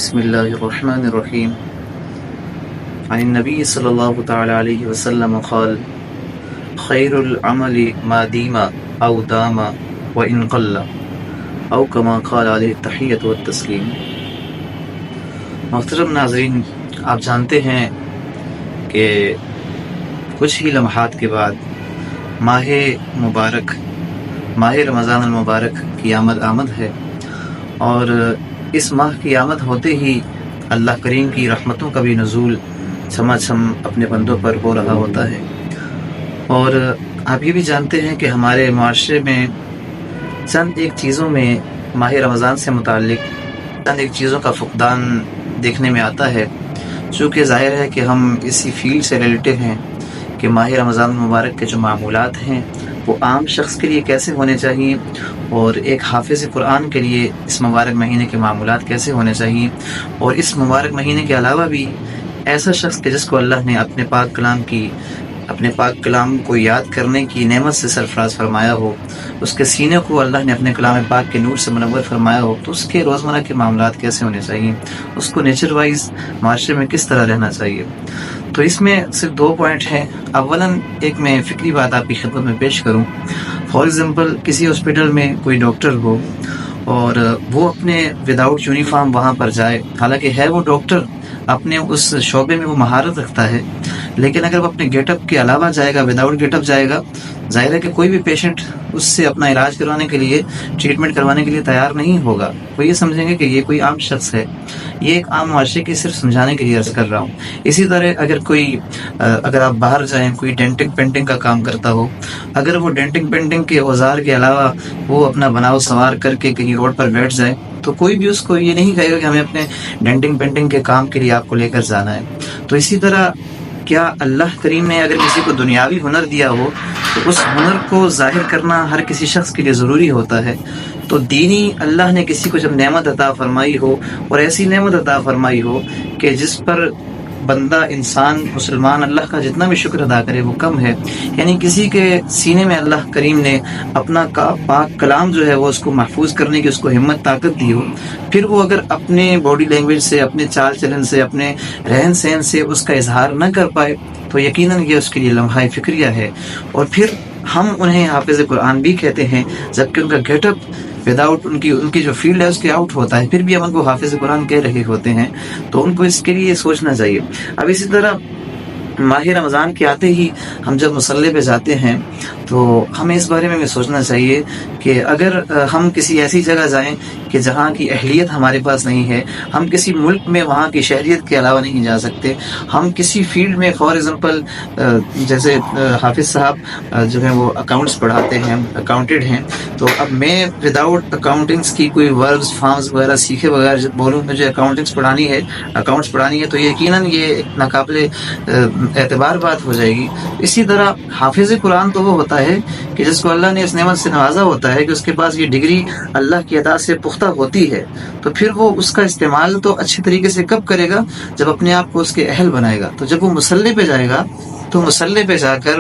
بسم اللہ الرحمن الرحیم عن النبی صلی اللہ تعالی علیہ وسلم قال خیر العمل ما دیم او دام وان قل او کما قال علیہ التحیۃ والتسلیم۔ محترم ناظرین، آپ جانتے ہیں کہ کچھ ہی لمحات کے بعد ماہ رمضان المبارک کی آمد ہے، اور اس ماہ کی آمد ہوتے ہی اللہ کریم کی رحمتوں کا بھی نزول چھم اپنے بندوں پر ہو رہا ہوتا ہے۔ اور آپ یہ بھی جانتے ہیں کہ ہمارے معاشرے میں چند ایک چیزوں میں ماہ رمضان سے متعلق چند ایک چیزوں کا فقدان دیکھنے میں آتا ہے، چونکہ ظاہر ہے کہ ہم اسی فیلڈ سے ریلیٹو ہیں کہ ماہ رمضان المبارک کے جو معمولات ہیں وہ عام شخص کے لیے کیسے ہونے چاہیے، اور ایک حافظ قرآن کے لیے اس مبارک مہینے کے معمولات کیسے ہونے چاہیے، اور اس مبارک مہینے کے علاوہ بھی ایسا شخص کہ جس کو اللہ نے اپنے پاک کلام کو یاد کرنے کی نعمت سے سرفراز فرمایا ہو، اس کے سینے کو اللہ نے اپنے کلام پاک کے نور سے منور فرمایا ہو، تو اس کے روزمرہ کے معاملات کیسے ہونے چاہیے، اس کو نیچر وائز معاشرے میں کس طرح رہنا چاہیے۔ تو اس میں صرف 2 پوائنٹ ہیں۔ اولاً ایک میں فکری بات آپ کی خدمت میں پیش کروں۔ فار ایگزامپل، کسی ہاسپٹل میں کوئی ڈاکٹر ہو اور وہ اپنے وداؤٹ یونیفارم وہاں پر جائے، حالانکہ ہے وہ ڈاکٹر، اپنے اس شعبے میں وہ مہارت رکھتا ہے، لیکن اگر وہ اپنے گیٹ اپ کے علاوہ جائے گا، وداؤٹ گیٹ اپ جائے گا، ظاہر ہے کہ کوئی بھی پیشنٹ اس سے اپنا علاج کروانے کے لیے، ٹریٹمنٹ کروانے کے لیے تیار نہیں ہوگا۔ وہ یہ سمجھیں گے کہ یہ کوئی عام شخص ہے۔ یہ ایک عام معاشرے کی صرف سمجھانے کے لیے عرض کر رہا ہوں۔ اسی طرح اگر آپ باہر جائیں، کوئی ڈینٹنگ پینٹنگ کا کام کرتا ہو، اگر وہ ڈینٹنگ پینٹنگ کے اوزار کے علاوہ وہ اپنا بناؤ سنوار کر کے کہیں روڈ پر بیٹھ جائے، تو کوئی بھی اس کو یہ نہیں کہے گا کہ ہمیں اپنے ڈینٹنگ پینٹنگ کے کام کے لیے آپ کو لے کر جانا ہے۔ تو اسی طرح کیا اللہ کریم نے اگر کسی کو دنیاوی ہنر دیا ہو تو اس ہنر کو ظاہر کرنا ہر کسی شخص کے لیے ضروری ہوتا ہے۔ تو دینی اللہ نے کسی کو جب نعمت عطا فرمائی ہو، اور ایسی نعمت عطا فرمائی ہو کہ جس پر بندہ، انسان، مسلمان اللہ کا جتنا بھی شکر ادا کرے وہ کم ہے، یعنی کسی کے سینے میں اللہ کریم نے اپنا پاک کلام جو ہے وہ اس کو محفوظ کرنے کی اس کو ہمت طاقت دی ہو، پھر وہ اگر اپنے باڈی لینگویج سے، اپنے چال چلن سے، اپنے رہن سہن سے اس کا اظہار نہ کر پائے، تو یقیناً یہ اس کے لیے لمحہ فکریہ ہے۔ اور پھر ہم انہیں حافظ قرآن بھی کہتے ہیں، جبکہ ان کا گیٹ اپ وداؤٹ ان کی جو فیلڈ ہے اس کے آؤٹ ہوتا ہے، پھر بھی ہم ان کو حافظ قرآن کہہ رہے ہوتے ہیں، تو ان کو اس کے لیے سوچنا چاہیے۔ اب اسی طرح ماہ رمضان کے آتے ہی ہم جب مصلی پہ جاتے ہیں تو ہمیں اس بارے میں بھی سوچنا چاہیے کہ اگر ہم کسی ایسی جگہ جائیں کہ جہاں کی اہلیت ہمارے پاس نہیں ہے، ہم کسی ملک میں وہاں کی شہریت کے علاوہ نہیں جا سکتے، ہم کسی فیلڈ میں، فار ایگزامپل جیسے حافظ صاحب جو ہیں وہ اکاؤنٹس پڑھاتے ہیں، اکاؤنٹنٹ ہیں، تو اب میں وداؤٹ اکاؤنٹنگس کی کوئی وربز، فارمز وغیرہ سیکھے بغیر جب بولوں مجھے اکاؤنٹس پڑھانی ہے تو یقیناً یہ ایک ناقابل اعتبار بات ہو جائے گی۔ اسی طرح حافظ قرآن تو وہ ہوتا ہے کہ جس کو اللہ نے اس نعمت سے نوازا ہوتا ہے کہ اس کے پاس یہ ڈگری اللہ کی عطا سے پختہ ہوتی ہے، تو پھر وہ اس کا استعمال تو اچھی طریقے سے کب کرے گا؟ جب اپنے آپ کو اس کے اہل بنائے گا۔ تو جب وہ مصلی پہ جائے گا تو مصلی پہ جا کر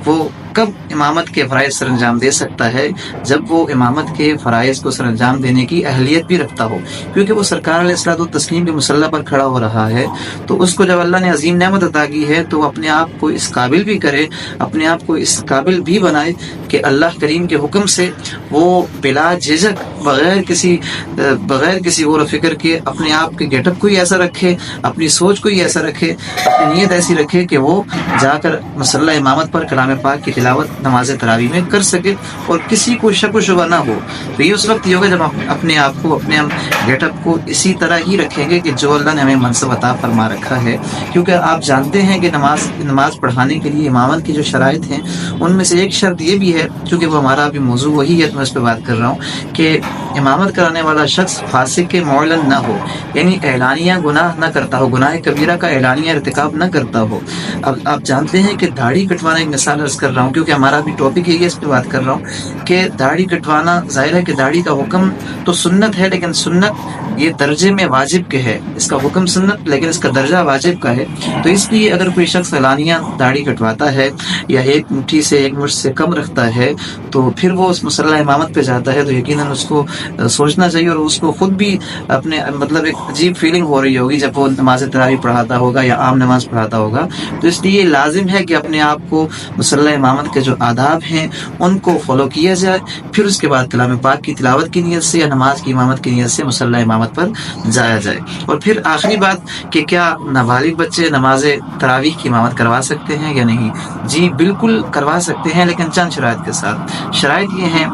وہ کب امامت کے فرائض سر انجام دے سکتا ہے؟ جب وہ امامت کے فرائض کو سر انجام دینے کی اہلیت بھی رکھتا ہو، کیونکہ وہ سرکار علیہ الصلوۃ والتسلیم کے مصلی پر کھڑا ہو رہا ہے۔ تو اس کو جب اللہ نے عظیم نعمت عطا کی ہے تو وہ اپنے آپ کو اس قابل بھی کرے، اپنے آپ کو اس قابل بھی بنائے کہ اللہ کریم کے حکم سے وہ بلا جھجک، بغیر کسی غور و فکر کے اپنے آپ کے گیٹ اپ کو ہی ایسا رکھے، اپنی سوچ کو ہی ایسا رکھے، اپنی نیت ایسی رکھے کہ وہ جا کر مصلی امامت پر کلام پاک کی تلاوت نماز تراویح میں کر سکے، اور کسی کو شک و شبہ نہ ہو۔ تو یہ اس وقت یہ ہوگا جب ہم اپنے آپ کو، اپنے گیٹ اپ کو اسی طرح ہی رکھیں گے کہ جو اللہ نے ہمیں منصب عطا فرما رکھا ہے۔ کیونکہ آپ جانتے ہیں کہ نماز پڑھانے کے لیے امامت کی جو شرائط ہیں ان میں سے ایک شرط یہ بھی ہے، چونکہ وہ ہمارا ابھی موضوع وہی ہے تو میں اس پہ بات کر رہا ہوں، کہ امامت کرانے والا شخص فاسق معلن نہ ہو، یعنی اعلانیہ گناہ نہ کرتا ہو، گناہ کبیرہ کا اعلانیہ ارتکاب نہ کرتا ہو۔ اب آپ جانتے ہیں کہ داڑھی کٹوانا، ایک مثال عرض کر رہا ہوں ہوں کیونکہ ہمارا بھی ٹاپک ہے یہ، اس پہ بات کر رہا ہوں کہ داڑھی کٹوانا ظاہر ہے کہ داڑھی کا حکم تو سنت ہے، لیکن سنت یہ درجے میں واجب کے ہے، اس کا حکم سنت لیکن اس کا درجہ واجب کا ہے. تو اس لیے اگر کوئی شخص سالانیہ داڑھی کٹواتا ہے یا ایک مٹھی سے ایک مٹھ سے کم رکھتا ہے تو پھر وہ اس مصلی امامت پہ جاتا ہے، تو یقیناً اس کو سوچنا چاہیے، اور اس کو خود بھی اپنے مطلب ایک عجیب فیلنگ ہو رہی ہوگی جب وہ نماز تراویح پڑھاتا ہوگا یا عام نماز پڑھاتا ہوگا. تو اس لیے لازم ہے کہ اپنے آپ کو مصلی امامت کے جو آداب ہیں ان کو فالو کیا جائے، پھر اس کے بعد کلام پاک کی تلاوت کی نیت سے یا نماز کی امامت کی نیت سے مصلی امامت پر جایا جائے. اور پھر آخری بات کہ کیا نابالغ بچے نماز تراویح کی امامت کروا سکتے ہیں یا نہیں؟ جی بالکل کروا سکتے ہیں، لیکن چند شرائط کے ساتھ. شرائط یہ ہیں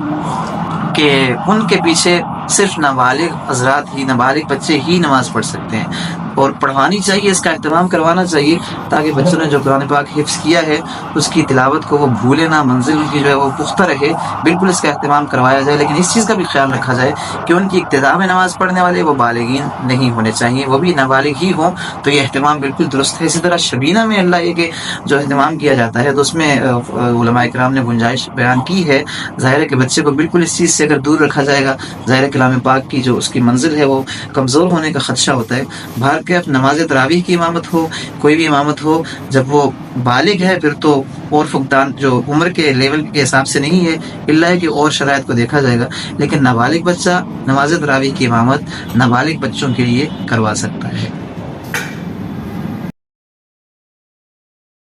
کہ ان کے پیچھے صرف نابالغ حضرات ہی، نابالغ بچے ہی نماز پڑھ سکتے ہیں، اور پڑھوانی چاہیے، اس کا اہتمام کروانا چاہیے تاکہ بچوں نے جو قرآن پاک حفظ کیا ہے اس کی تلاوت کو وہ بھولے نہ، منزل ان کی جو ہے وہ پختہ رہے. بالکل اس کا اہتمام کروایا جائے، لیکن اس چیز کا بھی خیال رکھا جائے کہ ان کی ابتدا میں نماز پڑھنے والے وہ بالغین نہیں ہونے چاہیے، وہ بھی نابالغ ہی ہوں، تو یہ اہتمام بالکل درست ہے. اسی طرح شبینہ میں اللہ یہ کہ جو اہتمام کیا جاتا ہے تو اس میں علماء کرام نے گنجائش بیان کی ہے. ظاہر ہے کہ بچے کو بالکل اس چیز سے اگر دور رکھا جائے گا، ظاہر ہے کلام پاک کی جو اس کی منزل ہے وہ کمزور ہونے کا خدشہ ہوتا ہے. باہر کے نماز تراویح کی امامت ہو، کوئی بھی امامت ہو، جب وہ بالغ ہے پھر تو اور فقدان جو عمر کے لیول کے حساب سے نہیں ہے، اللہ ہے کہ اور شرائط کو دیکھا جائے گا، لیکن نابالغ بچہ نماز تراویح کی امامت نابالغ بچوں کے لیے کروا سکتا ہے.